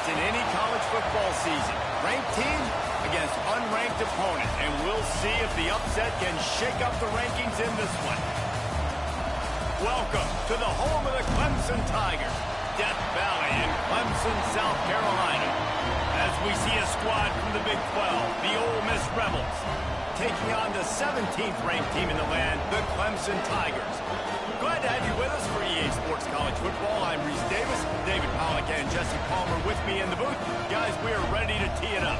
in any college football season. Ranked team against unranked opponent, and we'll see if the upset can shake up the rankings in this one. Welcome to the home of the Clemson Tigers, Death Valley in Clemson, South Carolina. As we see a squad from the Big 12, the Ole Miss Rebels, taking on the 17th ranked team in the land, the Clemson Tigers. Glad to have you with us for EA Sports College Football. I'm Reese Davis, David Pollack and Jesse Palmer with me in the booth. Guys, we are ready to tee it up.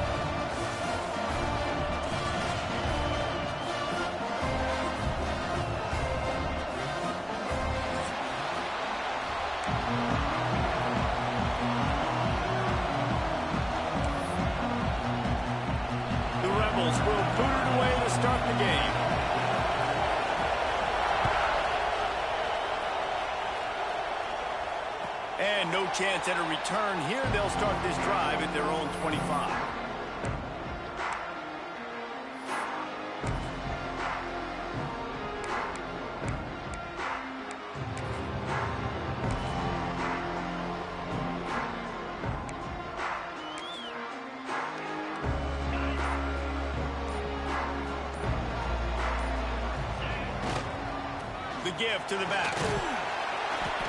The Rebels will boot it away to start the game. And no chance at a return here. They'll start this drive at their own 25. The give to the back.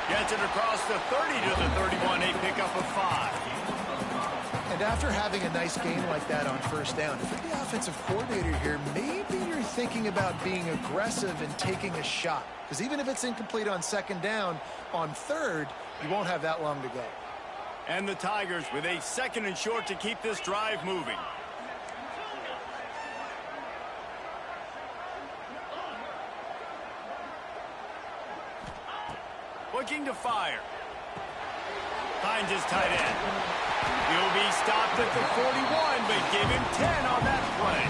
Gets it across the 30 to the 31, a pickup of 5. And after having a nice game like that on first down, if you're the offensive coordinator here, maybe you're thinking about being aggressive and taking a shot. Because even if it's incomplete on second down, on third, you won't have that long to go. And the Tigers with a second and short to keep this drive moving. Looking to fire. Finds his tight end. He'll be stopped at the 41, but give him 10 on that play.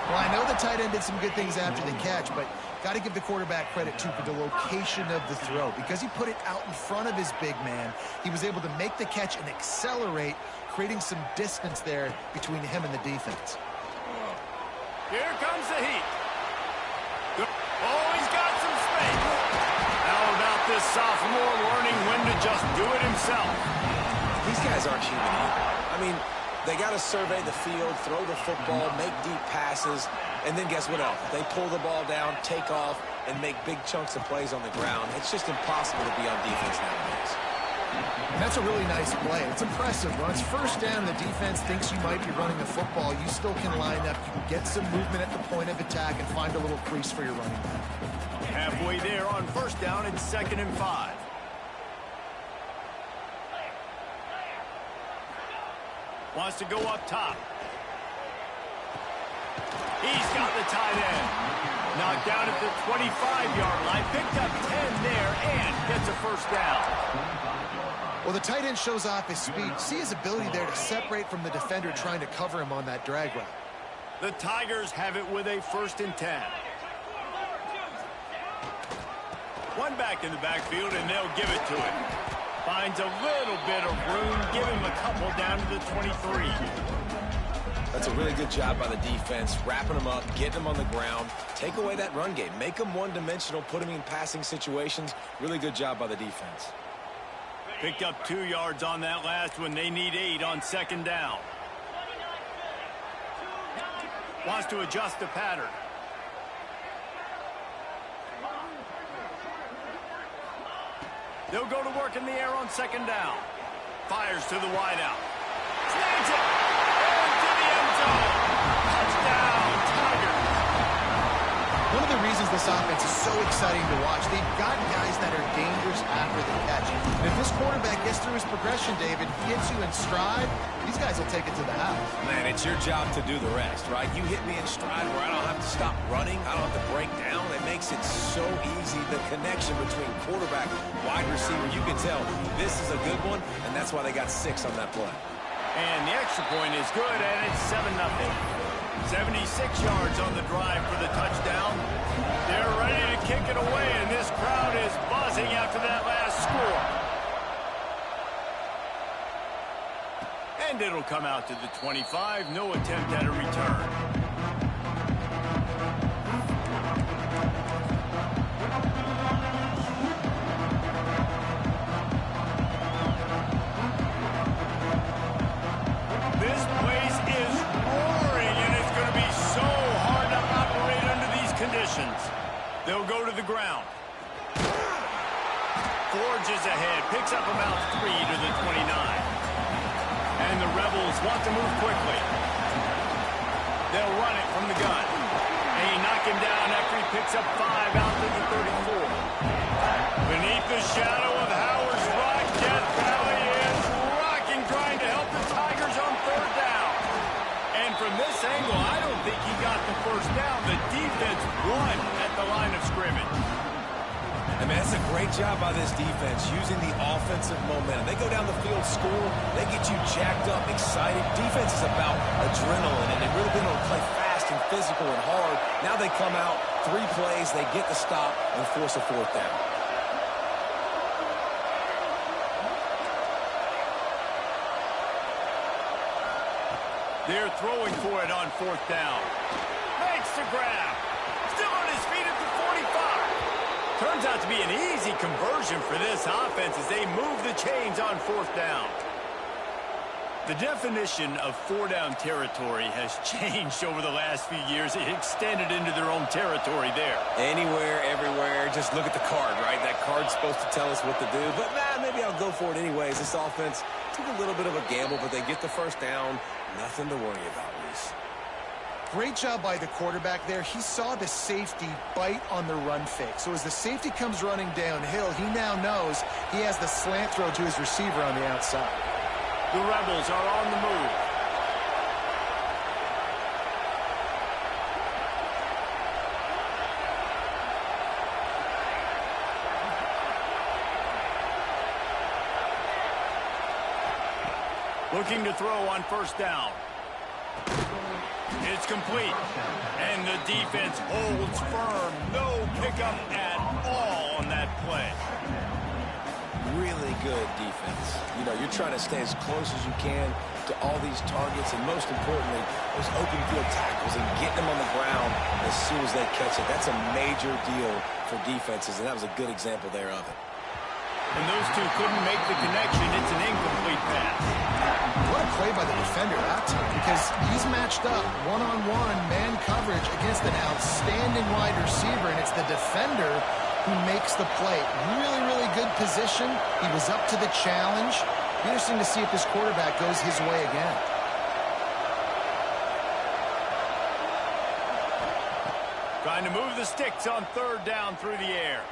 Well, I know the tight end did some good things after the catch, but got to give the quarterback credit, too, for the location of the throw. Because he put it out in front of his big man, he was able to make the catch and accelerate, creating some distance there between him and the defense. Here comes the heat. Oh, he's got some space. How about this sophomore learning when to just do it himself? These guys aren't human either. I mean, they got to survey the field, throw the football, make deep passes, and then guess what else? They pull the ball down, take off, and make big chunks of plays on the ground. It's just impossible to be on defense nowadays. And that's a really nice play. It's impressive. When it's first down, the defense thinks you might be running the football. You still can line up. You can get some movement at the point of attack and find a little crease for your running back. Halfway there on first down, it's 2nd and 5. Wants to go up top. He's got the tight end. Knocked down at the 25-yard line. Picked up 10 there and gets a first down. Well, the tight end shows off his speed. See his ability there to separate from the defender trying to cover him on that drag route. The Tigers have it with a 1st and 10. One back in the backfield, and they'll give it to him. Finds a little bit of room. Give him a couple down to the 23. That's a really good job by the defense, wrapping them up, getting them on the ground. Take away that run game. Make them one-dimensional, put them in passing situations. Really good job by the defense. Picked up 2 yards on that last one. They need 8 on 2nd down. Wants to adjust the pattern. They'll go to work in the air on 2nd down. Fires to the wideout. Snags it. Into the end zone. Touchdown, Tigers. One of the reasons this offense is so exciting to watch, they've got guys that are dangerous after the catch. And if this quarterback gets through his progression, David, gets you in stride, these guys will take it to the house. Man, it's your job to do the rest, right? You hit me in stride where I don't have to stop running. I don't have to break down. It makes it so easy. The connection between quarterback, wide receiver, you can tell this is a good one, and that's why they got 6 on that play. And the extra point is good, and it's 7-0. 76 yards on the drive for the touchdown. They're ready to kick it away, and this crowd is buzzing after that last score. And it'll come out to the 25. No attempt at a return. They'll go to the ground. Forges ahead, picks up about 3 to the 29. And the Rebels want to move quickly. They'll run it from the gun. And he knock him down after he picks up 5 out to the 34. Beneath the shadow of Howard's Rock, Death Valley is rocking, trying to help the Tigers on 3rd down. And from this angle, I don't think he got the 1st down. The defense won at the line of scrimmage. I mean, that's a great job by this defense, using the offensive momentum. They go down the field, score, they get you jacked up, excited. Defense is about adrenaline, and they've really been able to play fast and physical and hard. Now they come out, 3 plays, they get the stop and force a 4th down. They're throwing for it on 4th down. Makes the grab. Still on his feet at the 45. Turns out to be an easy conversion for this offense as they move the chains on 4th down. The definition of 4-down territory has changed over the last few years. It extended into their own territory there. Anywhere, everywhere, just look at the card, right? That card's supposed to tell us what to do, but maybe I'll go for it anyways. This offense took a little bit of a gamble, but they get the 1st down. Nothing to worry about, Reese. Great job by the quarterback there. He saw the safety bite on the run fake. So as the safety comes running downhill, he now knows he has the slant throw to his receiver on the outside. The Rebels are on the move. Looking to throw on 1st down. It's complete. And the defense holds firm. No pickup at all on that play. Really good defense. You know, you're trying to stay as close as you can to all these targets, and most importantly, those open field tackles and getting them on the ground as soon as they catch it. That's a major deal for defenses, and that was a good example there of it. And those two couldn't make the connection. It's an incomplete pass. What a play by the defender that time, because he's matched up one-on-one man coverage against an outstanding wide receiver, and it's the defender who makes the play. Really, really good position. He was up to the challenge. Interesting to see if this quarterback goes his way again. Trying to move the sticks on 3rd down through the air.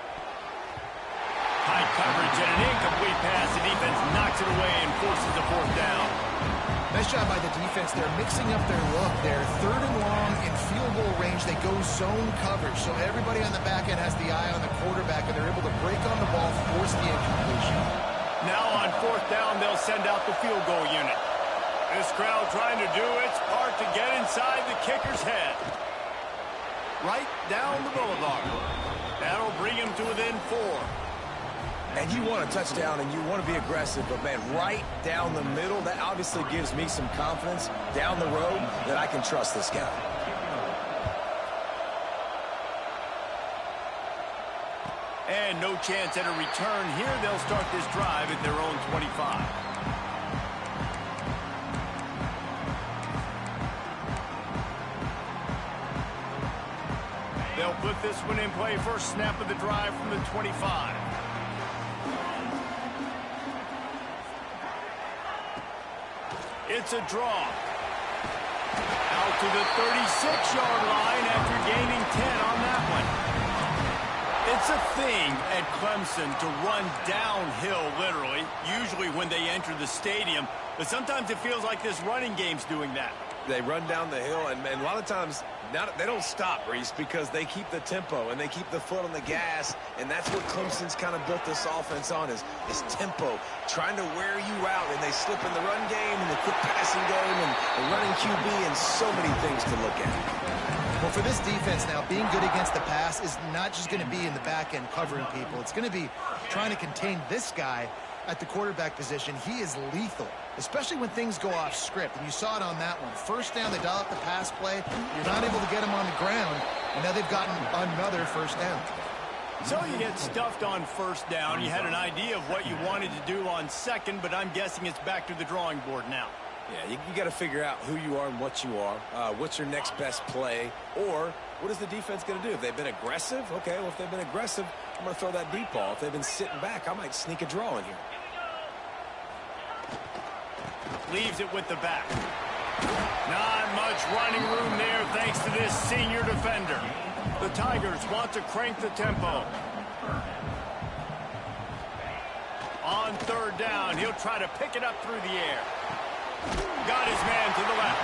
High coverage and an incomplete pass. The defense knocks it away and forces the 4th down. Nice job by the defense. They're mixing up their look. They're 3rd and long in field goal range. They go zone coverage. So everybody on the back end has the eye on the quarterback, and they're able to break on the ball, force the incompletion. Now on 4th down, they'll send out the field goal unit. This crowd trying to do its part to get inside the kicker's head. Right down the boulevard. That'll bring him to within 4. And you want a touchdown and you want to be aggressive, but, man, right down the middle, that obviously gives me some confidence down the road that I can trust this guy. And no chance at a return here. They'll start this drive at their own 25. They'll put this one in play. First snap of the drive from the 25. It's a draw. Out to the 36-yard line after gaining 10 on that one. It's a thing at Clemson to run downhill, literally, usually when they enter the stadium. But sometimes it feels like this running game's doing that. They run down the hill, and a lot of times they don't stop, Reese, because they keep the tempo and they keep the foot on the gas, and that's what Clemson's kind of built this offense on is tempo, trying to wear you out, and they slip in the run game and the quick passing game and the running QB and so many things to look at. Well, for this defense now, being good against the pass is not just going to be in the back end covering people. It's going to be trying to contain this guy at the quarterback position. He is lethal, especially when things go off script. And you saw it on that one. 1st down, they dial up the pass play. You're not able to get him on the ground, and now they've gotten another 1st down. So you get stuffed on 1st down. You had an idea of what you wanted to do on 2nd, but I'm guessing it's back to the drawing board now. Yeah, you got to figure out who you are and what you are. What's your next best play? Or what is the defense going to do? If they've been aggressive, okay, well, if they've been aggressive, I'm going to throw that deep ball. If they've been sitting back, I might sneak a draw in here. Leaves it with the back. Not much running room there thanks to this senior defender. The Tigers want to crank the tempo. On third down, he'll try to pick it up through the air. Got his man to the left.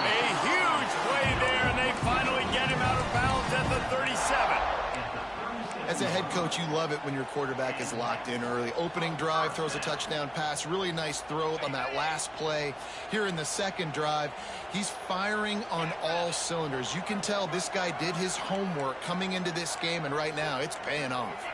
A huge play there, and they finally get him out of bounds at the 37. As a head coach, you love it when your quarterback is locked in early. Opening drive, throws a touchdown pass. Really nice throw on that last play. Here in the second drive, he's firing on all cylinders. You can tell this guy did his homework coming into this game, and right now it's paying off.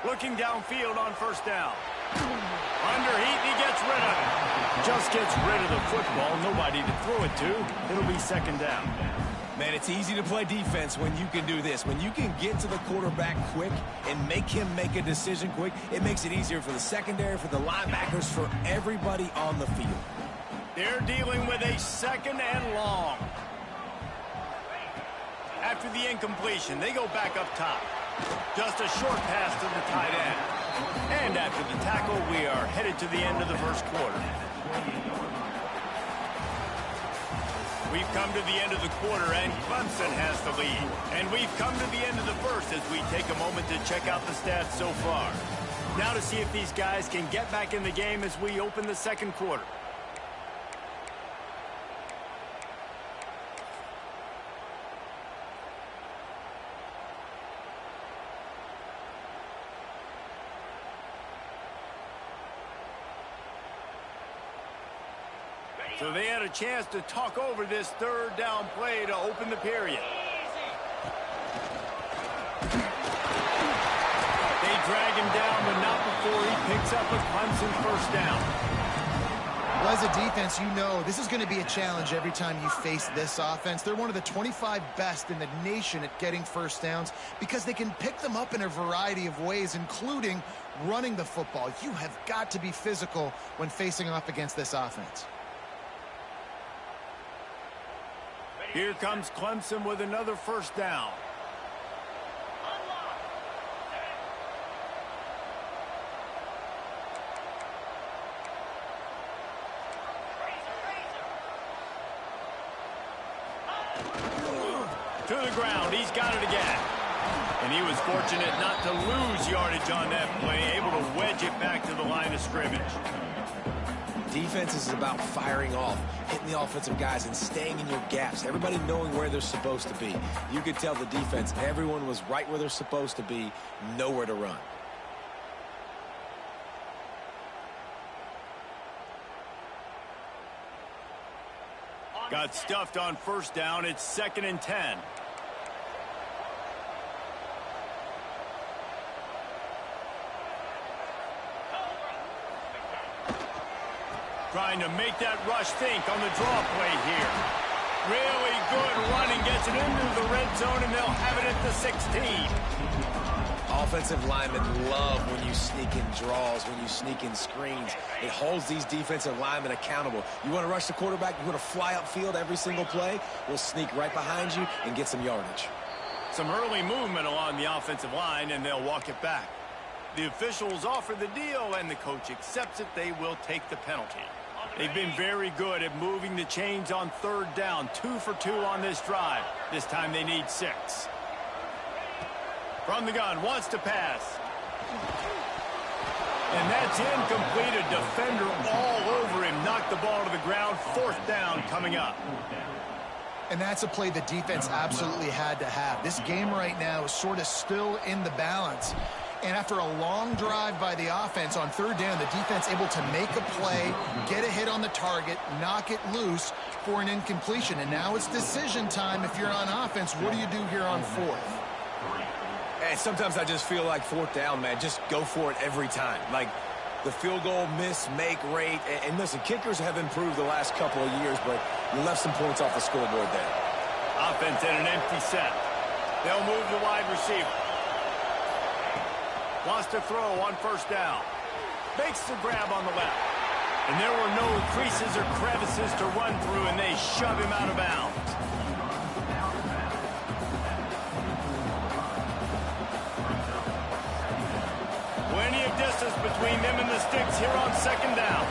Looking downfield on first down. Underheat, he gets rid of it. Just gets rid of the football. Nobody to throw it to. It'll be second down. Man, it's easy to play defense when you can do this. When you can get to the quarterback quick and make him make a decision quick, it makes it easier for the secondary, for the linebackers, for everybody on the field. They're dealing with a second and long. After the incompletion, they go back up top. Just a short pass to the tight end. And after the tackle, we are headed to the end of the first quarter. We've come to the end of the quarter, and Clemson has the lead. And we've come to the end of the first as we take a moment to check out the stats so far. Now to see if these guys can get back in the game as we open the second quarter. So they had a chance to talk over this third down play to open the period. They drag him down, but not before he picks up a Clemson first down. Well, as a defense, you know this is going to be a challenge every time you face this offense. They're one of the 25 best in the nation at getting first downs because they can pick them up in a variety of ways, including running the football. You have got to be physical when facing off against this offense. Here comes Clemson with another first down. To the ground, he's got it again. And he was fortunate not to lose yardage on that play, able to wedge it back to the line of scrimmage. Defense is about firing off, hitting the offensive guys, and staying in your gaps. Everybody knowing where they're supposed to be. You could tell the defense, everyone was right where they're supposed to be, nowhere to run. Got stuffed on first down. It's 2nd and 10. Trying to make that rush think on the draw play here. Really good running, gets it into the red zone, and they'll have it at the 16. Offensive linemen love when you sneak in draws, when you sneak in screens. It holds these defensive linemen accountable. You want to rush the quarterback, you want to fly upfield every single play, we'll sneak right behind you and get some yardage. Some early movement along the offensive line, and they'll walk it back. The officials offer the deal, and the coach accepts it. They will take the penalty. They've been very good at moving the chains on third down. 2 for 2 on this drive. This time they need 6. From the gun, wants to pass. And that's incomplete. A defender all over him. Knocked the ball to the ground. 4th down coming up. And that's a play the defense absolutely had to have. This game right now is sort of still in the balance. And after a long drive by the offense on third down, the defense able to make a play, get a hit on the target, knock it loose for an incompletion. And now it's decision time if you're on offense. What do you do here on 4th? And sometimes I just feel like 4th down, man. Just go for it every time. Like the field goal miss, make rate. And listen, kickers have improved the last couple of years, but you left some points off the scoreboard there. Offense in an empty set. They'll move the wide receiver. Wants to throw on first down. Makes the grab on the left. And there were no creases or crevices to run through, and they shove him out of bounds. Plenty of distance between them and the sticks here on second down.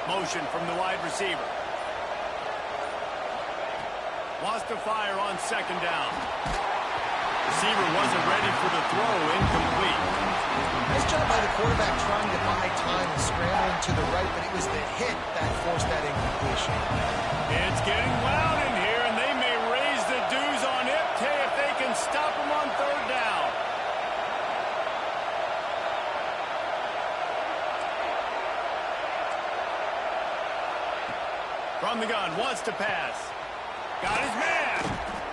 Motion from the wide receiver. Wants to fire on second down. Receiver wasn't ready for the throw, incomplete. Nice job by the quarterback trying to buy time and scrambling to the right, but it was the hit that forced that incompletion. It's getting loud in here, and they may raise the dues on Ipte if they can stop him on third down. From the gun, wants to pass. Got his man.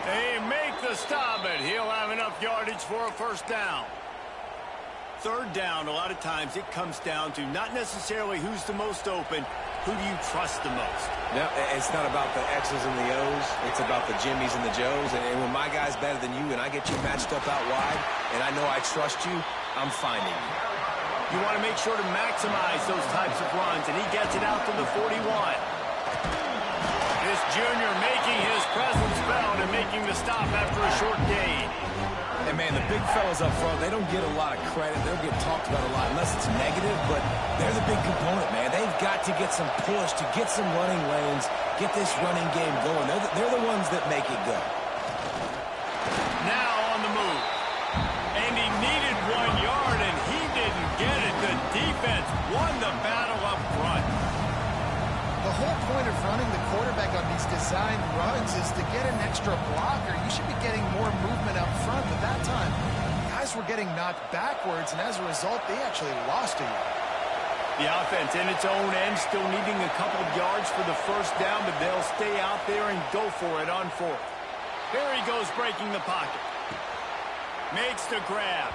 They make the stop, but he'll have enough yardage for a first down. Third down, a lot of times it comes down to not necessarily who's the most open, who do you trust the most? No, it's not about the X's and the O's. It's about the Jimmies and the Joes. And when my guy's better than you and I get you matched up out wide and I know I trust you, I'm finding you. You want to make sure to maximize those types of runs, and he gets it out to the 41. This junior making his presence felt and making the stop after a short gain. And, man, the big fellas up front, they don't get a lot of credit. They don't get talked about a lot unless it's negative, but they're the big component, man. They've got to get some push, to get some running lanes, get this running game going. They're the ones that make it go. Now on the move. And he needed 1 yard, and he didn't get it. The defense won the battle up front. The whole point of running the quarterback on these design runs is to get an extra blocker. You should be getting more movement up front, but that time, guys were getting knocked backwards, and as a result, they actually lost a yard. The offense in its own end still needing a couple of yards for the first down, but they'll stay out there and go for it on fourth. There he goes, breaking the pocket. Makes the grab.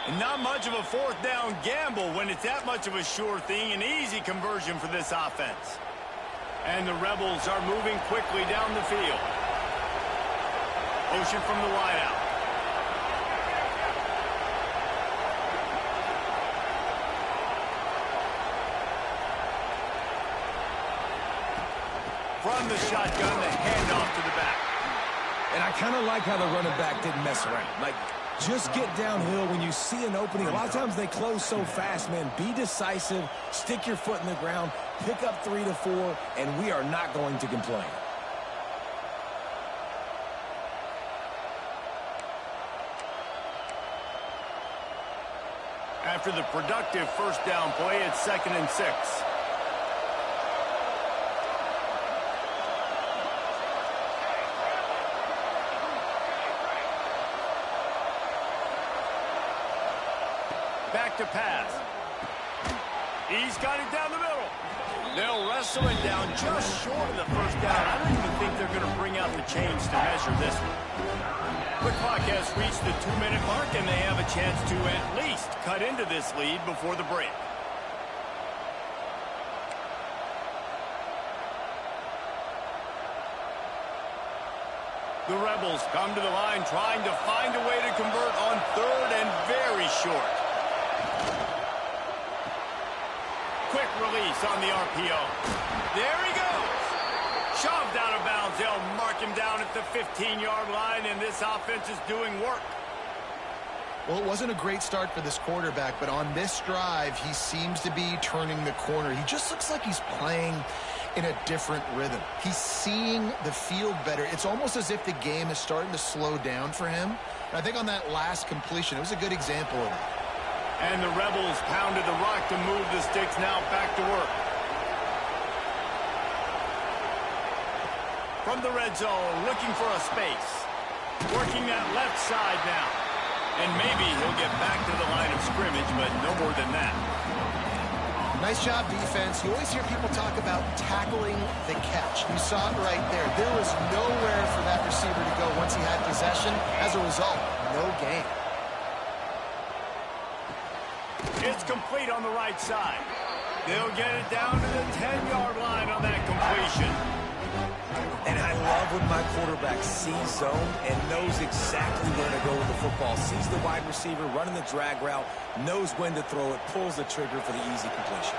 And not much of a fourth down gamble when it's that much of a sure thing, an easy conversion for this offense. And the Rebels are moving quickly down the field. Motion from the wideout. From the shotgun, the handoff to the back. And I kind of like how the running back didn't mess around. Like, just get downhill when you see an opening. A lot of times they close so fast, man. Be decisive, stick your foot in the ground, pick up 3 to 4, and we are not going to complain. After the productive first down play, it's 2nd and 6. Back to pass. He's got it down the middle. They'll wrestle it down just short of the first down. I don't even think they're going to bring out the chains to measure this one. The clock has reached the 2-minute mark, and they have a chance to at least cut into this lead before the break. The Rebels come to the line trying to find a way to convert on third and very short. Quick release on the RPO. There he goes. Shoved out of bounds. They'll mark him down at the 15-yard line, and this offense is doing work. Well, it wasn't a great start for this quarterback, but on this drive, he seems to be turning the corner. He just looks like he's playing in a different rhythm. He's seeing the field better. It's almost as if the game is starting to slow down for him. And I think on that last completion, it was a good example of that. And the Rebels pounded the rock to move the sticks. Now back to work. From the red zone, looking for a space. Working that left side now. And maybe he'll get back to the line of scrimmage, but no more than that. Nice job, defense. You always hear people talk about tackling the catch. You saw it right there. There was nowhere for that receiver to go once he had possession. As a result, no gain. It's complete on the right side. They'll get it down to the 10-yard line on that completion. And I love when my quarterback sees zone and knows exactly where to go with the football. Sees the wide receiver running the drag route, knows when to throw it, pulls the trigger for the easy completion.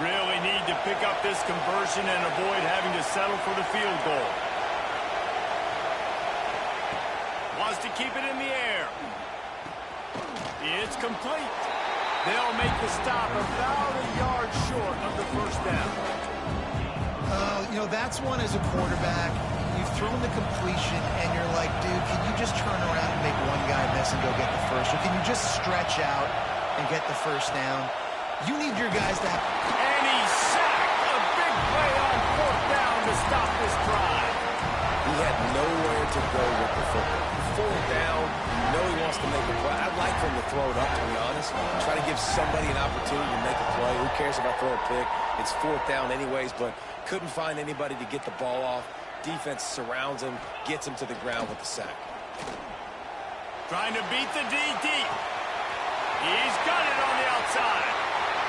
Really need to pick up this conversion and avoid having to settle for the field goal. Wants to keep it in the air. It's complete. They'll make the stop about a yard short of the first down. You know, that's one as a quarterback. You've thrown the completion, and you're like, dude, can you just turn around and make one guy miss and go get the first? Or can you just stretch out and get the first down? You need your guys to have... And he's sacked. A big play on fourth down to stop this drive. He had nowhere to go with the football. Fourth down, you know he wants to make a play. I'd like for him to throw it up, to be honest. Try to give somebody an opportunity to make a play. Who cares if I throw a pick? It's fourth down anyways, but couldn't find anybody to get the ball off. Defense surrounds him, gets him to the ground with the sack. Trying to beat the D deep. He's got it on the outside.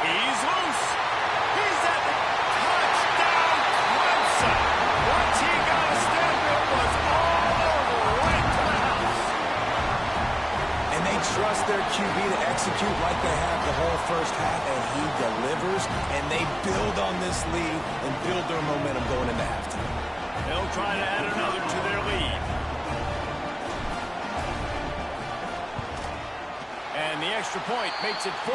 He's loose. He's at the touchdown Clemson. Once he got a step, it was all over right to the house. And they trust their QB to execute like they have the whole first half, and he delivers, and they build on this lead and build their momentum going into halftime. They'll try to add another to their lead. And the extra point makes it 14-3.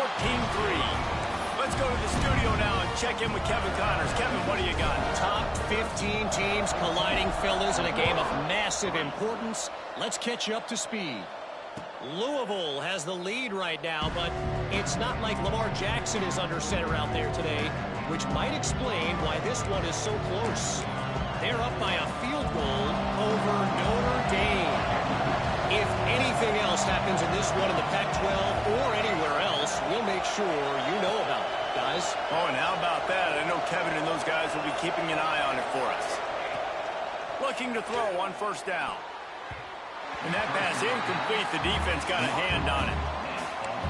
Let's go to the studio now and check in with Kevin Connors. Kevin, what do you got? Top 15 teams colliding, fellas, in a game of massive importance. Let's catch you up to speed. Louisville has the lead right now, but it's not like Lamar Jackson is under center out there today, which might explain why this one is so close. They're up by a field goal over Notre Dame. If anything else happens in this one in the Pac-12 or anywhere else, we'll make sure you know about it, guys. Oh, and how about that? I know Kevin and those guys will be keeping an eye on it for us. Looking to throw on first down. And that pass incomplete. The defense got a hand on it.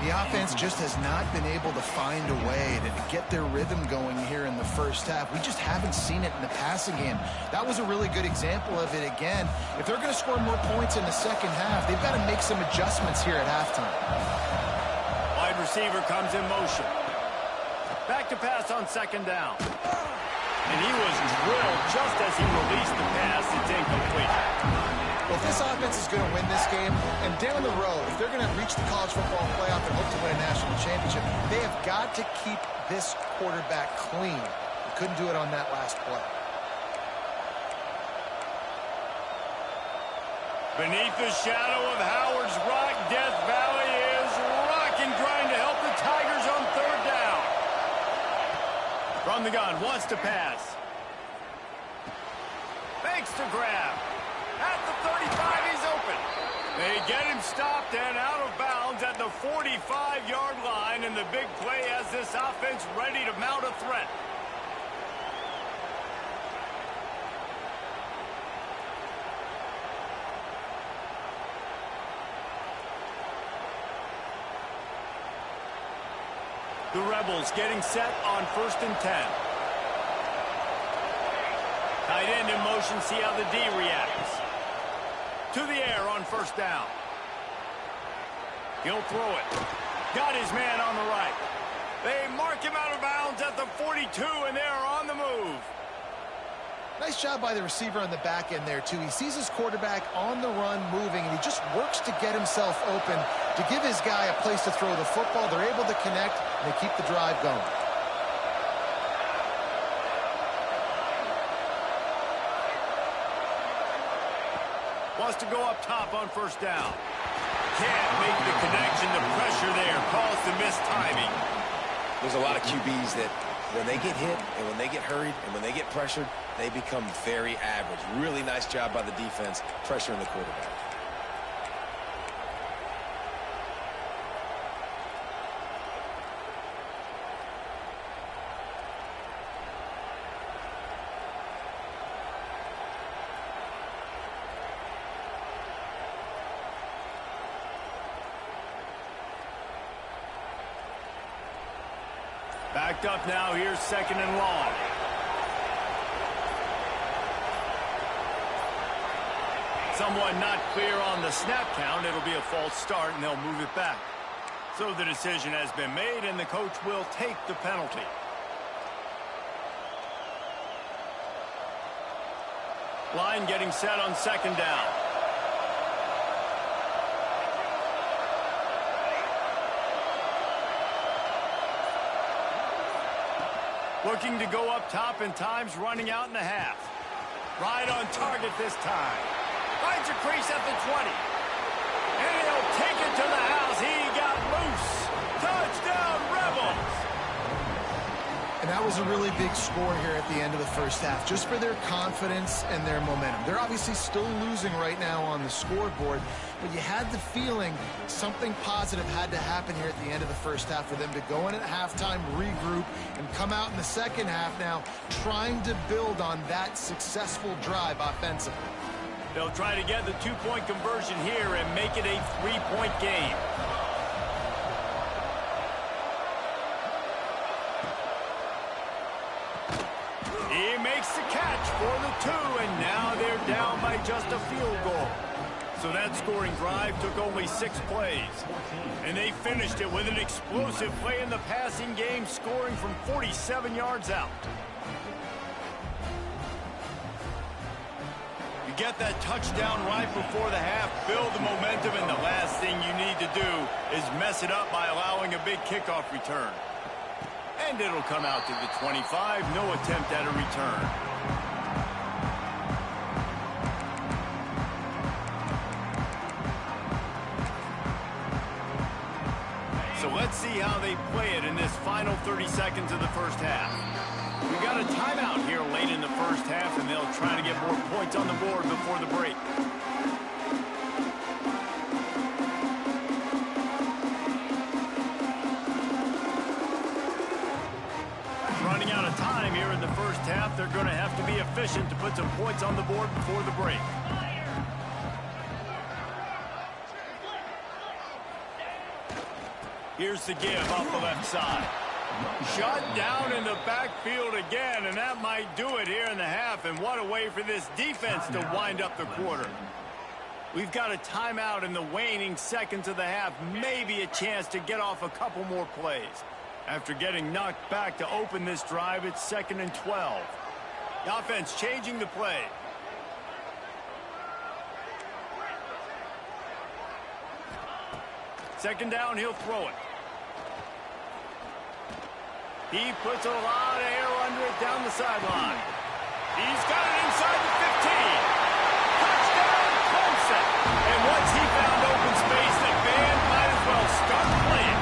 The offense just has not been able to find a way to get their rhythm going here in the first half. We just haven't seen it in the passing game. That was a really good example of it again. If they're going to score more points in the second half, they've got to make some adjustments here at halftime. Wide receiver comes in motion. Back to pass on second down. And he was drilled just as he released the pass. It's incomplete. Well, if this offense is going to win this game, and down the road, if they're going to reach the college football playoff and hope to win a national championship, they have got to keep this quarterback clean. They couldn't do it on that last play. Beneath the shadow of Howard's Rock, Death Valley is rocking, trying to help the Tigers on third down. From the gun, wants to pass. Makes the grab. At the 35, he's open. They get him stopped and out of bounds at the 45-yard line, and the big play has this offense ready to mount a threat. The Rebels getting set on 1st and 10. Tight end in motion, see how the D reacts. To the air on first down. He'll throw it. Got his man on the right. They mark him out of bounds at the 42, and they are on the move. Nice job by the receiver on the back end there, too. He sees his quarterback on the run moving, and he just works to get himself open to give his guy a place to throw the football. They're able to connect, and they keep the drive going. Wants to go up top on first down. Can't make the connection. The pressure there caused the missed timing. There's a lot of QBs that when they get hit and when they get hurried and when they get pressured, they become very average. Really nice job by the defense pressuring the quarterback. Backed up now, here's 2nd and long. Someone not clear on the snap count. It'll be a false start, and they'll move it back. So the decision has been made, and the coach will take the penalty. Line getting set on 2nd down. Looking to go up top, and time's running out in the half. Right on target this time. Finds a crease at the 20. And he'll take it to the house. He got loose. Touchdown, Rebels! And that was a really big score here at the end of the first half, just for their confidence and their momentum. They're obviously still losing right now on the scoreboard, but you had the feeling something positive had to happen here at the end of the first half for them to go in at halftime, regroup, and come out in the second half now trying to build on that successful drive offensively. They'll try to get the 2-point conversion here and make it a 3-point game. He makes the catch for the 2, and now they're down by just a field goal. So that scoring drive took only 6 plays. And they finished it with an explosive play in the passing game, scoring from 47 yards out. You get that touchdown right before the half, build the momentum, and the last thing you need to do is mess it up by allowing a big kickoff return. And it'll come out to the 25, no attempt at a return. So let's see how they play it in this final 30 seconds of the first half. We got a timeout here late in the first half, and they'll try to get more points on the board before the break. Running out of time here in the first half, they're going to have to be efficient to put some points on the board before the break. Here's the give off the left side. Shut down in the backfield again, and that might do it here in the half. And what a way for this defense to wind up the quarter. We've got a timeout in the waning seconds of the half. Maybe a chance to get off a couple more plays. After getting knocked back to open this drive, it's 2nd and 12. The offense changing the play. Second down, he'll throw it. He puts a lot of air under it down the sideline. He's got it inside the 15. Touchdown, Clemson. And once he found open space, the band might as well start playing.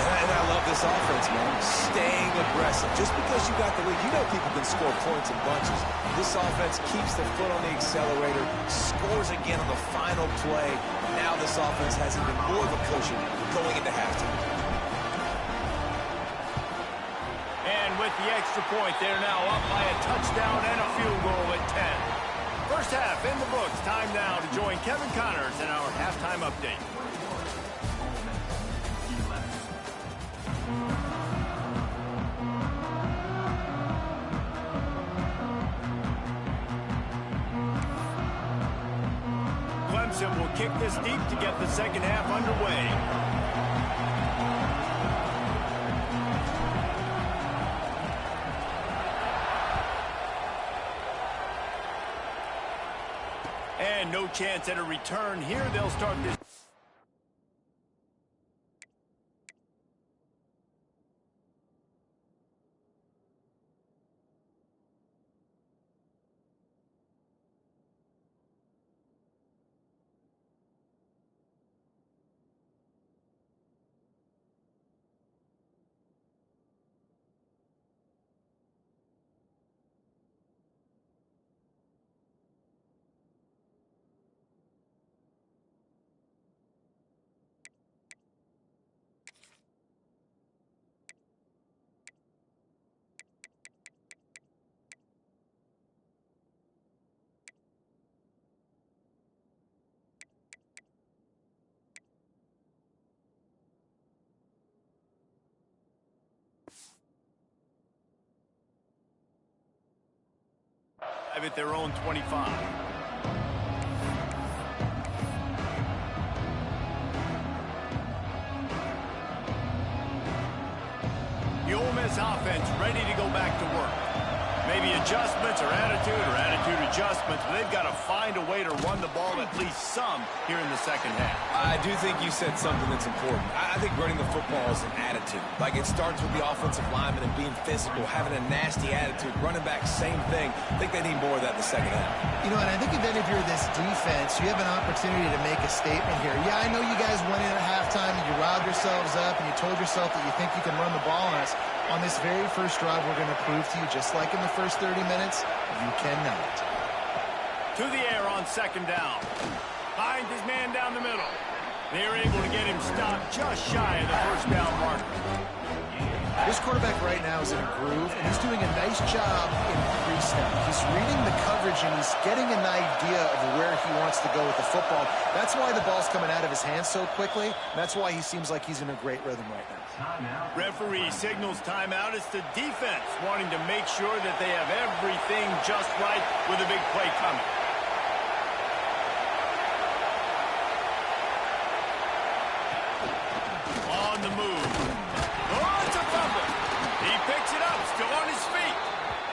And I love this offense, man. Staying aggressive. Just because you got the lead, you know people can score points in bunches. This offense keeps the foot on the accelerator, scores again on the final play. Now this offense has even more of a cushion going into halftime. And with the extra point, they're now up by a touchdown and a field goal at 10. First half in the books. Time now to join Kevin Connors in our halftime update. Clemson will kick this deep to get the second half underway. And no chance at a return here. They'll start this. at their own 25. The Ole Miss offense ready to go back to work. Maybe adjustments or attitude adjustments, but they've got to find a way to run the ball at least some here in the second half. I do think you said something that's important. I think running the football is an attitude. Like, it starts with the offensive lineman and being physical, having a nasty attitude. Running back, same thing. I think they need more of that in the second half. You know, and I think if you're this defense, you have an opportunity to make a statement here. Yeah, I know you guys went in at halftime and you riled yourselves up and you told yourself that you think you can run the ball on us. On this very first drive, we're going to prove to you, just like in the first 30 minutes, you cannot. To the air on second down. Finds his man down the middle. They're able to get him stopped just shy of the first down marker. This quarterback right now is in a groove, and he's doing a nice job in pre-snap. He's reading the coverage, and he's getting an idea of where he wants to go with the football. That's why the ball's coming out of his hands so quickly. That's why he seems like he's in a great rhythm right now. Referee signals timeout. It's the defense wanting to make sure that they have everything just right with a big play coming. On the move. Oh, it's a fumble. He picks it up, still on his feet.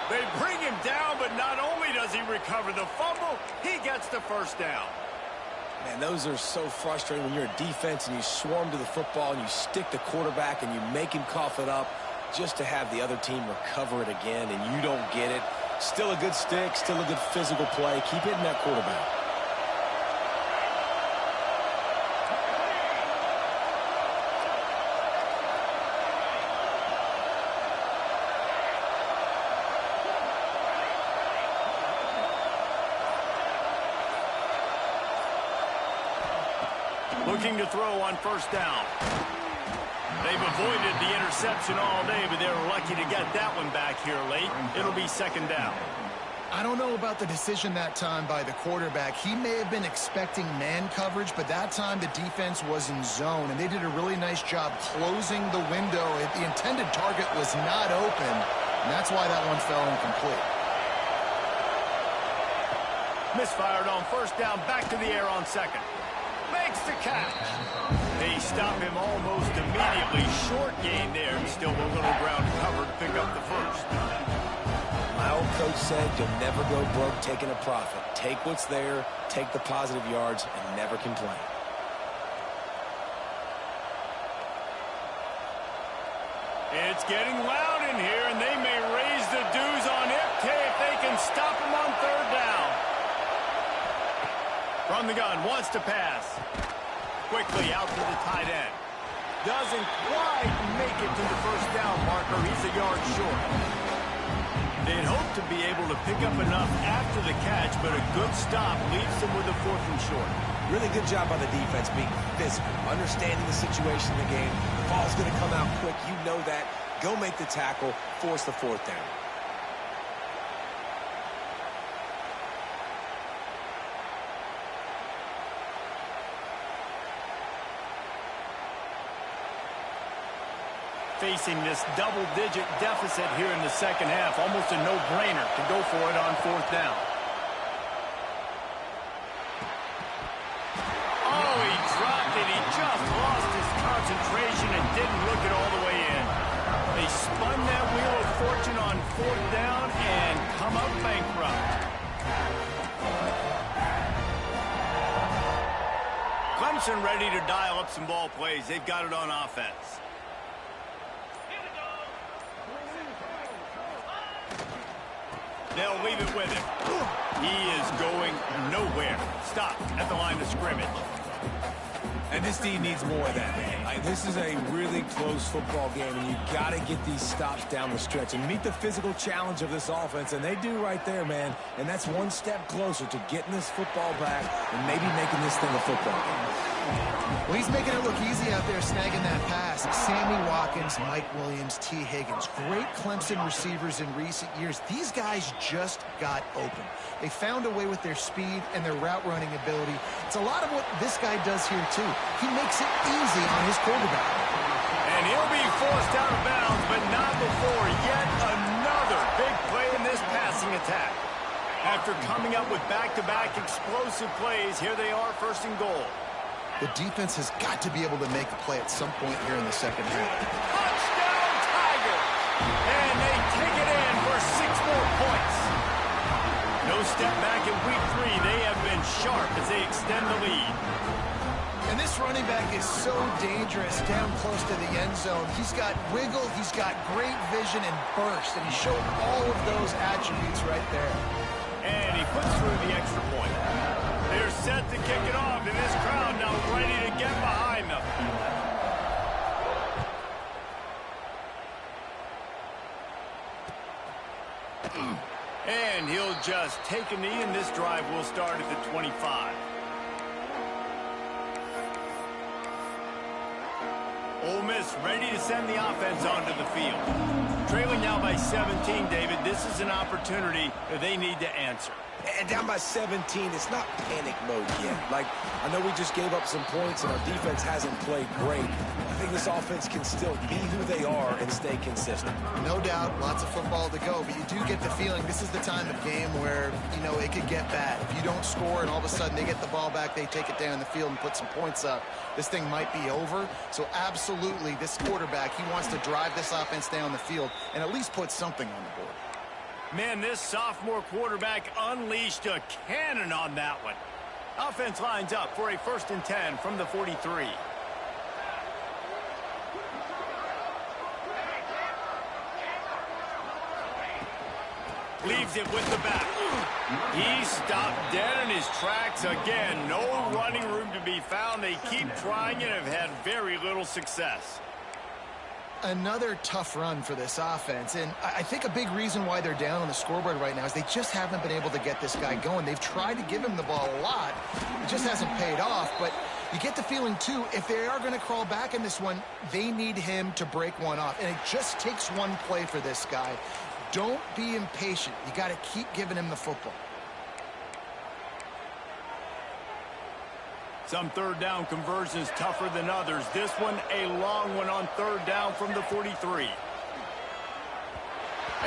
They bring him down, but not only does he recover the fumble, he gets the first down. Man, those are so frustrating when you're a defense and you swarm to the football and you stick the quarterback and you make him cough it up just to have the other team recover it again and you don't get it. Still a good stick, still a good physical play. Keep hitting that quarterback. Looking to throw on first down. They've avoided the interception all day, but they're lucky to get that one back here late. It'll be second down. I don't know about the decision that time by the quarterback. He may have been expecting man coverage, but that time the defense was in zone, and they did a really nice job closing the window. The intended target was not open, and that's why that one fell incomplete. Misfired on first down, back to the air on second. Makes the catch. They stop him almost immediately. Short gain there. Still a little ground cover to pick up the first. My old coach said you'll never go broke taking a profit. Take what's there, take the positive yards, and never complain. It's getting loud in here, and they may raise the dues on Ipke if they can stop him on third down. From the gun, wants to pass. Quickly out to the tight end. Doesn't quite make it to the first down marker. He's a yard short. They'd hope to be able to pick up enough after the catch, but a good stop leaves them with a fourth and short. Really good job by the defense being physical, understanding the situation in the game. The ball's going to come out quick. You know that. Go make the tackle, force the fourth down. Facing this double-digit deficit here in the second half. Almost a no-brainer to go for it on fourth down. Oh, he dropped it. He just lost his concentration and didn't look it all the way in. They spun that wheel of fortune on fourth down and come up bankrupt. Clemson ready to dial up some ball plays. They've got it on offense. They'll leave it with him. He is going nowhere. Stop at the line of scrimmage. And this team needs more of that. This is a really close football game, and you got to get these stops down the stretch and meet the physical challenge of this offense, and they do right there, man. And that's one step closer to getting this football back and maybe making this thing a football game. Well, he's making it look easy out there snagging that pass. Sammy Watkins, Mike Williams, T. Higgins. Great Clemson receivers in recent years. These guys just got open. They found a way with their speed and their route running ability. It's a lot of what this guy does here, too. He makes it easy on his quarterback. And he'll be forced out of bounds, but not before yet another big play in this passing attack. After coming up with back-to-back explosive plays, here they are, first and goal. The defense has got to be able to make a play at some point here in the second half. Touchdown, Tiger! And they take it in for 6 more points. No step back in week 3. They have been sharp as they extend the lead. And this running back is so dangerous down close to the end zone. He's got wiggle, he's got great vision and burst, and he showed all of those attributes right there. And he puts through the extra point. They're set to kick it off, and this crowd now ready to get behind them. And he'll just take a knee, and this drive will start at the 25. Ole Miss ready to send the offense onto the field. Trailing now by 17, David. This is an opportunity that they need to answer. And down by 17, it's not panic mode yet. Like, I know we just gave up some points and our defense hasn't played great. I think this offense can still be who they are and stay consistent. No doubt, lots of football to go, but you do get the feeling this is the time of game where, you know, it could get bad. If you don't score and all of a sudden they get the ball back, they take it down the field and put some points up, this thing might be over. So absolutely, this quarterback, he wants to drive this offense down the field and at least put something on the board. Man, this sophomore quarterback unleashed a cannon on that one. Offense lines up for a 1st and 10 from the 43. Leaves it with the back. He stopped dead in his tracks again. No running room to be found. They keep trying and have had very little success. Another tough run for this offense, and I think a big reason why they're down on the scoreboard right now is they just haven't been able to get this guy going. They've tried to give him the ball a lot. It just hasn't paid off, but you get the feeling, too, if they are going to crawl back in this one, they need him to break one off, and it just takes one play for this guy. Don't be impatient. You got to keep giving him the football. Some third down conversions tougher than others. This one, a long one on 3rd down from the 43. And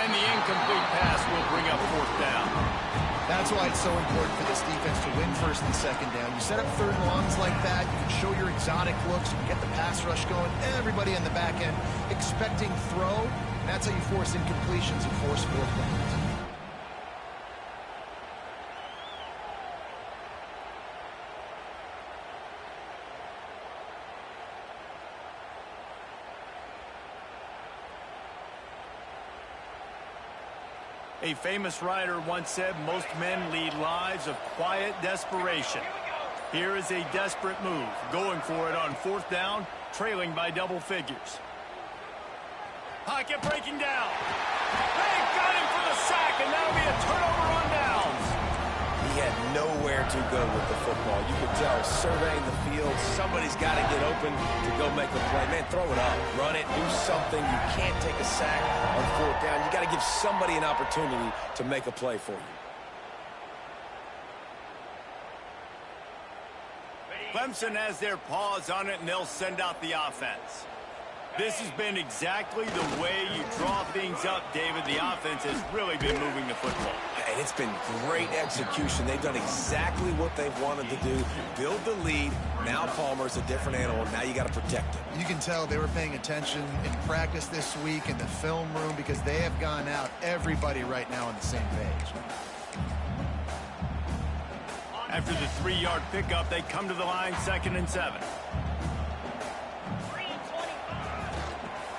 the incomplete pass will bring up 4th down. That's why it's so important for this defense to win 1st and 2nd down. You set up 3rd and longs like that, you can show your exotic looks, you can get the pass rush going, everybody in the back end expecting throw. That's how you force incompletions and force 4th downs. A famous writer once said, most men lead lives of quiet desperation. Here is a desperate move, going for it on 4th down, trailing by double figures. Pocket breaking down. They got him for the sack, and that'll be a turnover on downs. He had nowhere to go with the football. You could tell, surveying the field, somebody's got to get open to go make a play. Man, throw it up, run it, do something. You can't take a sack on 4th down. You got to give somebody an opportunity to make a play for you. Clemson has their paws on it, and they'll send out the offense. This has been exactly the way you draw things up, David. The offense has really been moving the football. And it's been great execution. They've done exactly what they've wanted to do. Build the lead. Now Palmer's a different animal. Now you got to protect him. You can tell they were paying attention in practice this week in the film room because they have gone out, everybody right now on the same page. After the 3-yard pickup, they come to the line, 2nd and 7.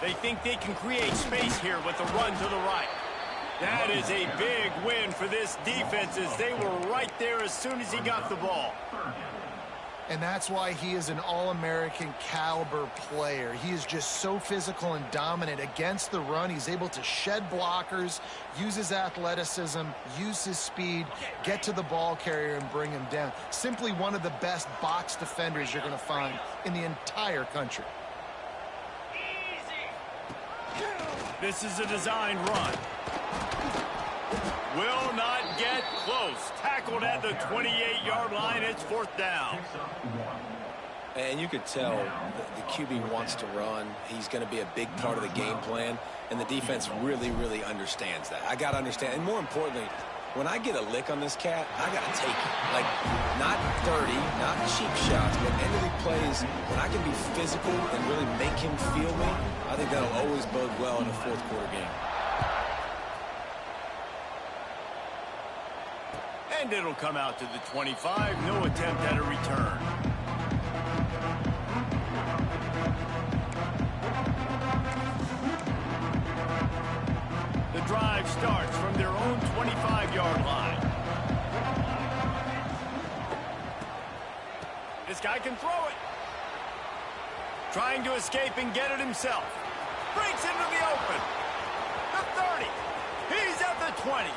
They think they can create space here with a run to the right. That is a big win for this defense as they were right there as soon as he got the ball. And that's why he is an All-American caliber player. He is just so physical and dominant against the run. He's able to shed blockers, use his athleticism, use his speed, get to the ball carrier and bring him down. Simply one of the best box defenders you're going to find in the entire country. This is a design run. Will not get close. Tackled at the 28-yard line. It's 4th down. And you could tell the QB wants to run. He's going to be a big part of the game plan. And the defense really, really understands that. I got to understand. And more importantly, when I get a lick on this cat, I got to take it. Like, not dirty, not cheap shots, but end of the plays, when I can be physical and really make him feel me, I think that'll always bode well in a fourth quarter game. And it'll come out to the 25. No attempt at a return. The drive starts from their own 25-yard line. This guy can throw it. Trying to escape and get it himself. Breaks into the open. The 30. He's at the 20.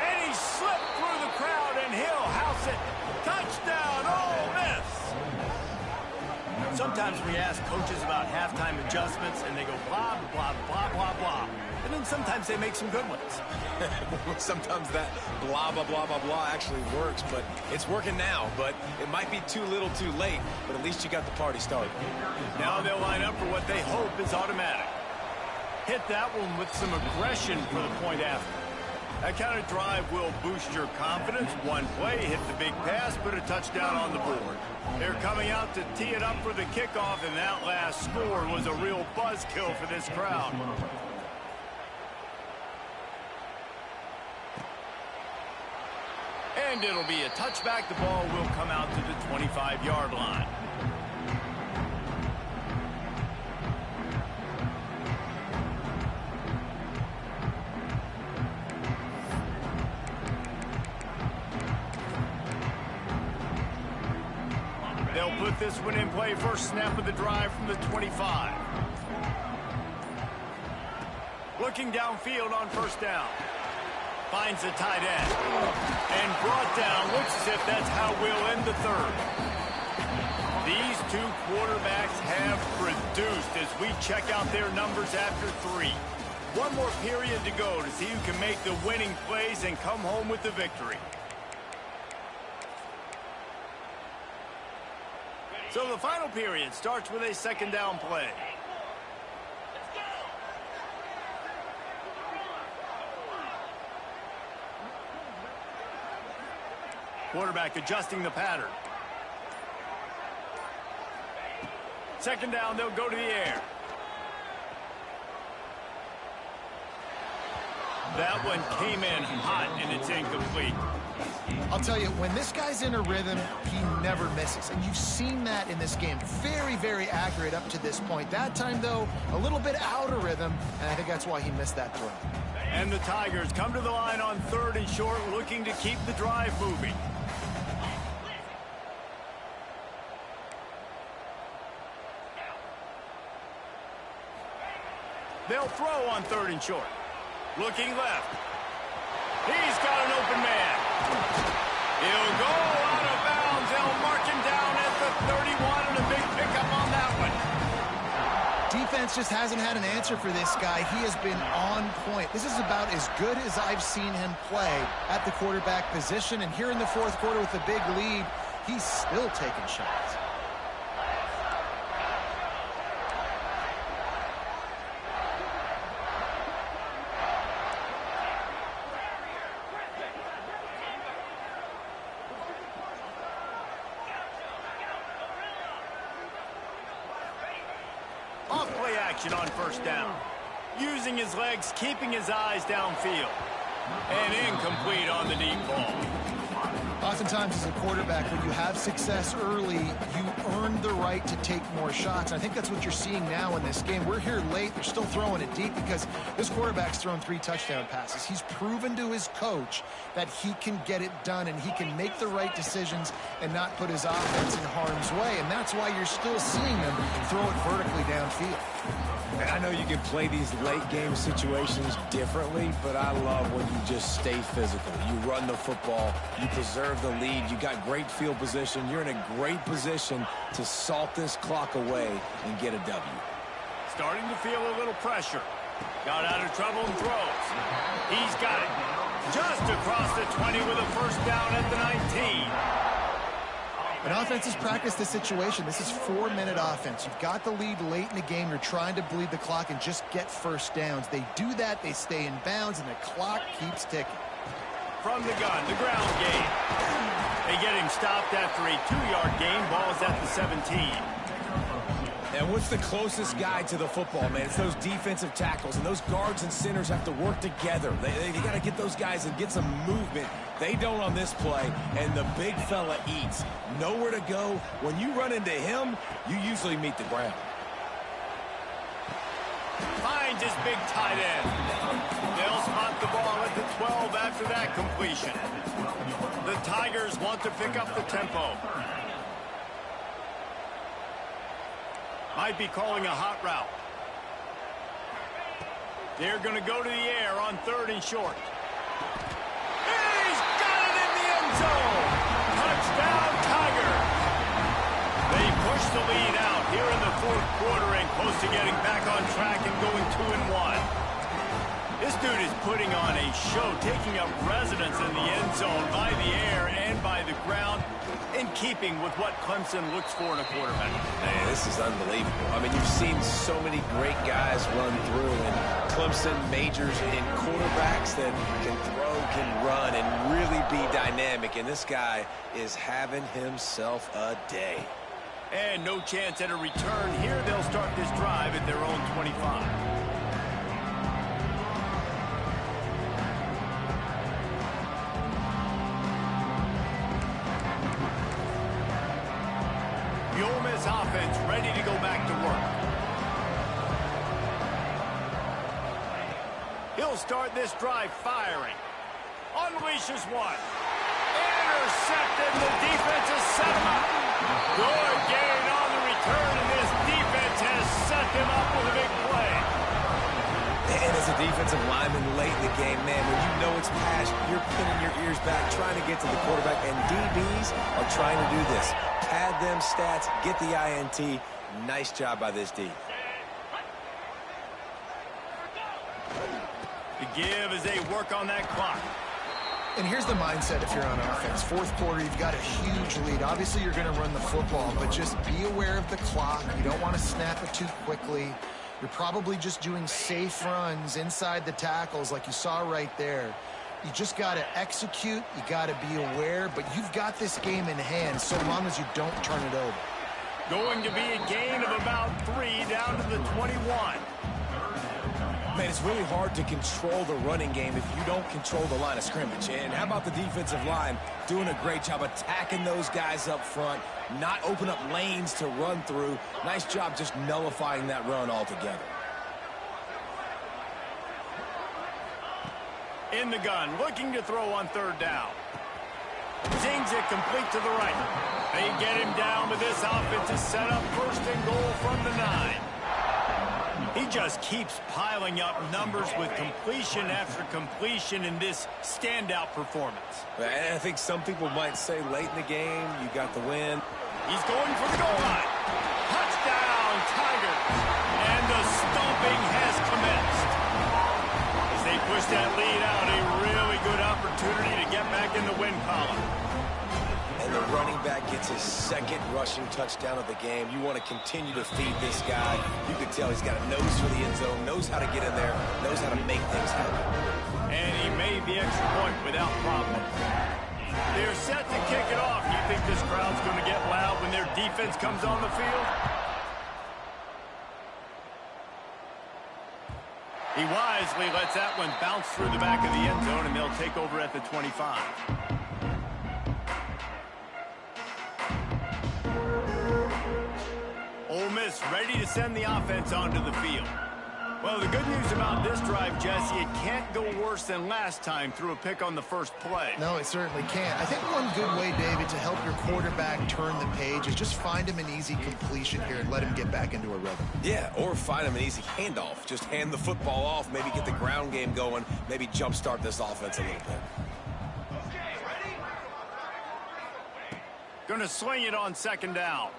And he slipped through the crowd, and he'll house it. Touchdown, Ole Miss. Sometimes we ask coaches about halftime adjustments, and they go blah, blah, blah, blah, blah. And then sometimes they make some good ones. Sometimes that blah, blah, blah, blah, blah actually works, but it's working now. But it might be too little too late, but at least you got the party started. Now they'll line up for what they hope is automatic. Hit that one with some aggression for the point after. That kind of drive will boost your confidence. One play, hit the big pass, put a touchdown on the board. They're coming out to tee it up for the kickoff, and that last score was a real buzzkill for this crowd. And it'll be a touchback. The ball will come out to the 25-yard line. They'll put this one in play. First snap of the drive from the 25. Looking downfield on first down. Finds the tight end. And brought down. Looks as if that's how we'll end the third. These two quarterbacks have produced as we check out their numbers after 3. One more period to go to see who can make the winning plays and come home with the victory. So the final period starts with a second down play. Quarterback adjusting the pattern. Second down, they'll go to the air. That one came in hot, and it's incomplete. I'll tell you, when this guy's in a rhythm, he never misses. And you've seen that in this game. Very, very accurate up to this point. That time, though, a little bit out of rhythm, and I think that's why he missed that throw. And the Tigers come to the line on 3rd and short, looking to keep the drive moving. They'll throw on 3rd and short. Looking left. He's got an open man. He'll go out of bounds. They'll mark him down at the 31, and a big pickup on that one. Defense just hasn't had an answer for this guy. He has been on point. This is about as good as I've seen him play at the quarterback position. And here in the fourth quarter with a big lead, he's still taking shots. Off-play action on first down. Using his legs, keeping his eyes downfield. And incomplete on the deep ball. Oftentimes as a quarterback, when you have success early, you earn the right to take more shots. And I think that's what you're seeing now in this game. We're here late. They're still throwing it deep because this quarterback's thrown 3 touchdown passes. He's proven to his coach that he can get it done and he can make the right decisions and not put his offense in harm's way. And that's why you're still seeing him throw it vertically downfield. And I know you can play these late-game situations differently, but I love when you just stay physical. You run the football, you preserve the lead, you got great field position, you're in a great position to salt this clock away and get a W. Starting to feel a little pressure. Got out of trouble and throws. He's got it. Just across the 20 with a first down at the 19. An offense has practiced this situation. This is 4-minute offense. You've got the lead late in the game. You're trying to bleed the clock and just get first downs. They do that. They stay in bounds, and the clock keeps ticking. from the gun, the ground game. They get him stopped after a 2-yard gain. Ball's at the 17. And what's the closest guy to the football, man? It's those defensive tackles, and those guards and centers have to work together. They got to get those guys and get some movement. They don't on this play, and the big fella eats. Nowhere to go. When you run into him, you usually meet the ground. Finds his big tight end. They'll spot the ball at the 12 after that completion. The Tigers want to pick up the tempo. Might be calling a hot route. They're going to go to the air on 3rd and short. He's got it in the end zone. Touchdown, Tigers. They push the lead out here in the 4th quarter and close to getting back on track and going 2-1. This dude is putting on a show, taking up residence in the end zone by the air and by the ground, in keeping with what Clemson looks for in a quarterback. Man, this is unbelievable. I mean, you've seen so many great guys run through, and Clemson majors in quarterbacks that can throw, can run, and really be dynamic, and this guy is having himself a day. And no chance at a return here. They'll start this drive at their own 25. The Ole Miss offense ready to go back to work. He'll start this drive firing. Unleashes one. Intercepted. The defense has set him up. Good gain on the return, and this defense has set them up with a big play. And as a defensive lineman late in the game, man, when you know it's pass, you're pinning your ears back, trying to get to the quarterback, and DBs are trying to do this. Pad them stats, get the INT. Nice job by this D. The give as they work on that clock. And here's the mindset if you're on offense. 4th quarter, you've got a huge lead. Obviously, you're going to run the football, but just be aware of the clock. You don't want to snap it too quickly. You're probably just doing safe runs inside the tackles like you saw right there. You just got to execute. You got to be aware, but you've got this game in hand so long as you don't turn it over. Going to be a gain of about 3 down to the 21. Man, it's really hard to control the running game if you don't control the line of scrimmage. And how about the defensive line doing a great job attacking those guys up front, not open up lanes to run through. Nice job just nullifying that run altogether. In the gun, looking to throw on 3rd down. Zings it complete to the right. They get him down, but this offense is set up 1st and goal from the 9. He just keeps piling up numbers with completion after completion in this standout performance. And I think some people might say late in the game, you got the win. He's going for the goal line. Touchdown, Tigers. And the stomping has commenced. As they push that lead out, a really good opportunity to get back in the win column. And the running back gets his 2nd rushing touchdown of the game. You want to continue to feed this guy. You can tell he's got a nose for the end zone, knows how to get in there, knows how to make things happen. And he made the extra point without problem. They're set to kick it off. You think this crowd's going to get loud when their defense comes on the field? He wisely lets that one bounce through the back of the end zone, and they'll take over at the 25. Ole Miss ready to send the offense onto the field. Well, the good news about this drive, Jesse, it can't go worse than last time through a pick on the first play. No, it certainly can't. I think one good way, David, to help your quarterback turn the page is just find him an easy completion here and let him get back into a rhythm. Yeah, or find him an easy handoff. Just hand the football off, maybe get the ground game going, maybe jumpstart this offense a little bit. Going to sling it on 2nd down.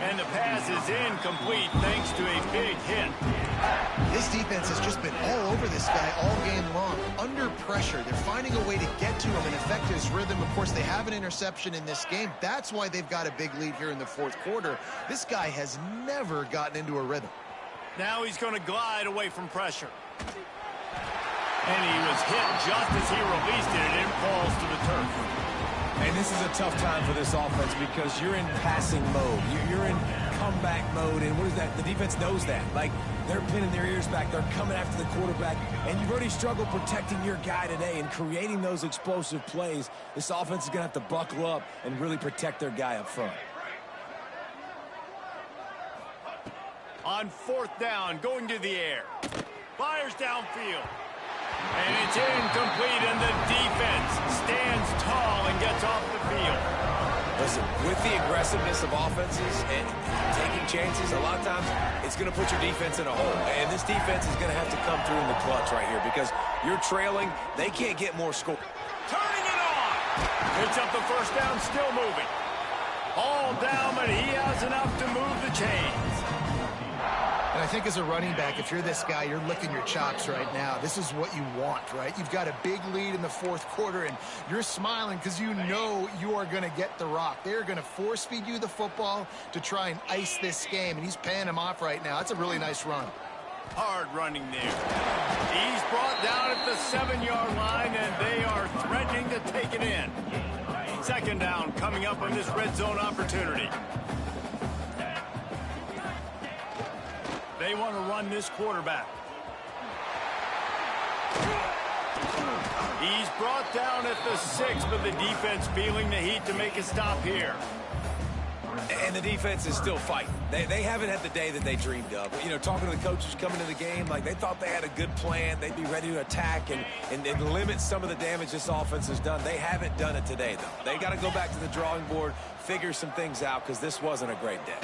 And the pass is incomplete thanks to a big hit. This defense has just been all over this guy all game long. Under pressure, they're finding a way to get to him and affect his rhythm. Of course, they have an interception in this game. That's why they've got a big lead here in the 4th quarter. This guy has never gotten into a rhythm. Now he's going to glide away from pressure. And he was hit just as he released it, and it falls to the turf. And this is a tough time for this offense because you're in passing mode. You're in comeback mode, and what is that? The defense knows that. Like, they're pinning their ears back. They're coming after the quarterback, and you've already struggled protecting your guy today and creating those explosive plays. This offense is going to have to buckle up and really protect their guy up front. On 4th down, going to the air. Fires downfield. And it's incomplete, and the defense stands tall and gets off the field. Listen, with the aggressiveness of offenses and taking chances, a lot of times it's going to put your defense in a hole. And this defense is going to have to come through in the clutch right here because you're trailing. They can't get more score. Turning it on. Picks up the first down, still moving. All down, but he has enough to move the chains. And I think as a running back, if you're this guy, you're licking your chops right now. This is what you want, right? You've got a big lead in the 4th quarter, and you're smiling because you know you are going to get the rock. They're going to force-feed you the football to try and ice this game, and he's paying him off right now. That's a really nice run. Hard running there. He's brought down at the 7-yard line, and they are threatening to take it in. 2nd down coming up on this red zone opportunity. They want to run this quarterback. He's brought down at the 6, but the defense feeling the heat to make a stop here. And the defense is still fighting. They haven't had the day that they dreamed of. You know, talking to the coaches coming to the game, like they thought they had a good plan. They'd be ready to attack and limit some of the damage this offense has done. They haven't done it today, though. They got to go back to the drawing board, figure some things out, because this wasn't a great day.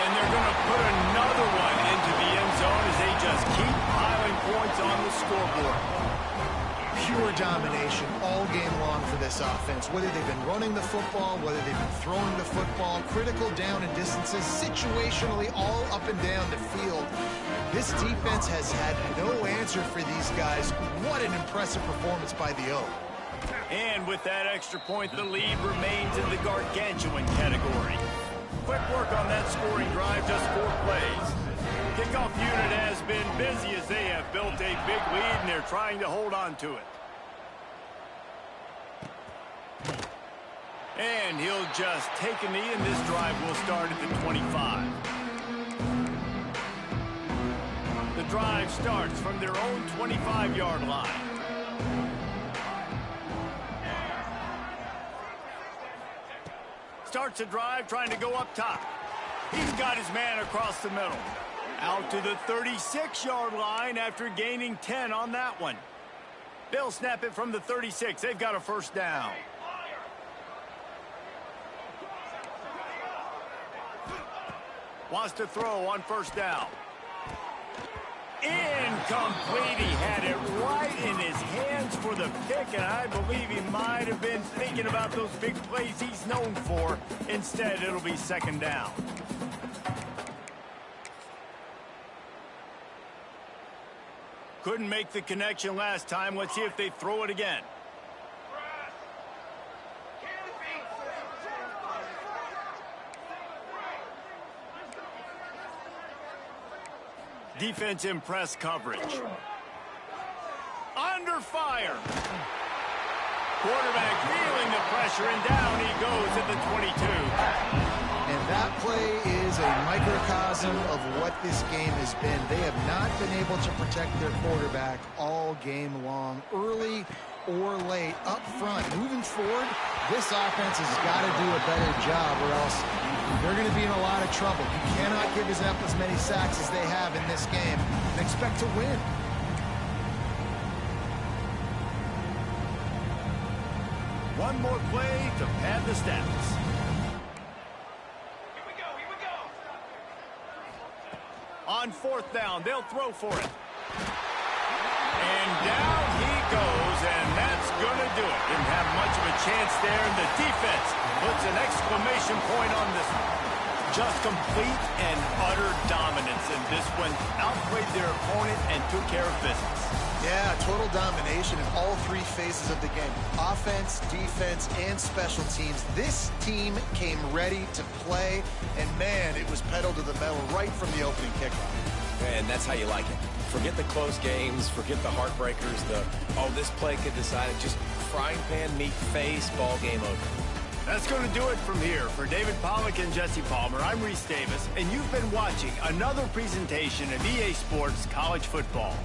And they're going to put another one into the end zone as they just keep piling points on the scoreboard. Pure domination all game long for this offense. Whether they've been running the football, whether they've been throwing the football, critical down and distances, situationally all up and down the field. This defense has had no answer for these guys. What an impressive performance by the O. And with that extra point, the lead remains in the gargantuan category. Quick work on that scoring drive, just 4 plays. Kickoff unit has been busy as they have built a big lead, and they're trying to hold on to it. And he'll just take a knee, and this drive will start at the 25. The drive starts from their own 25-yard line. Starts a drive trying to go up top. He's got his man across the middle. Out to the 36-yard line after gaining 10 on that one. They'll snap it from the 36. They've got a first down. Wants to throw on first down. Incomplete. He had it right in his hands for the pick, and I believe he might have been thinking about those big plays he's known for. Instead, it'll be 2nd down. Couldn't make the connection last time. Let's see if they throw it again. Defense in press coverage. Under fire. Quarterback feeling the pressure, and down he goes at the 22. And that play is a microcosm of what this game has been. They have not been able to protect their quarterback all game long, early or late, up front. Moving forward, this offense has got to do a better job, or else they're going to be in a lot of trouble. You cannot give up as many sacks as they have in this game and expect to win. One more play to pad the stats. Here we go. On 4th down, they'll throw for it. And down he goes, and that's going to do it. Didn't have much of a chance there, and the defense puts an exclamation point on this one. Just complete and utter dominance in this one. Outplayed their opponent and took care of business. Yeah, total domination in all 3 phases of the game. Offense, defense, and special teams. This team came ready to play, and man, it was pedal to the metal right from the opening kickoff. And that's how you like it. Forget the close games, forget the heartbreakers, oh, this play could decide it. Just frying pan meet face, ball game over. That's going to do it from here. For David Pollack and Jesse Palmer, I'm Reese Davis, and you've been watching another presentation of EA Sports College Football.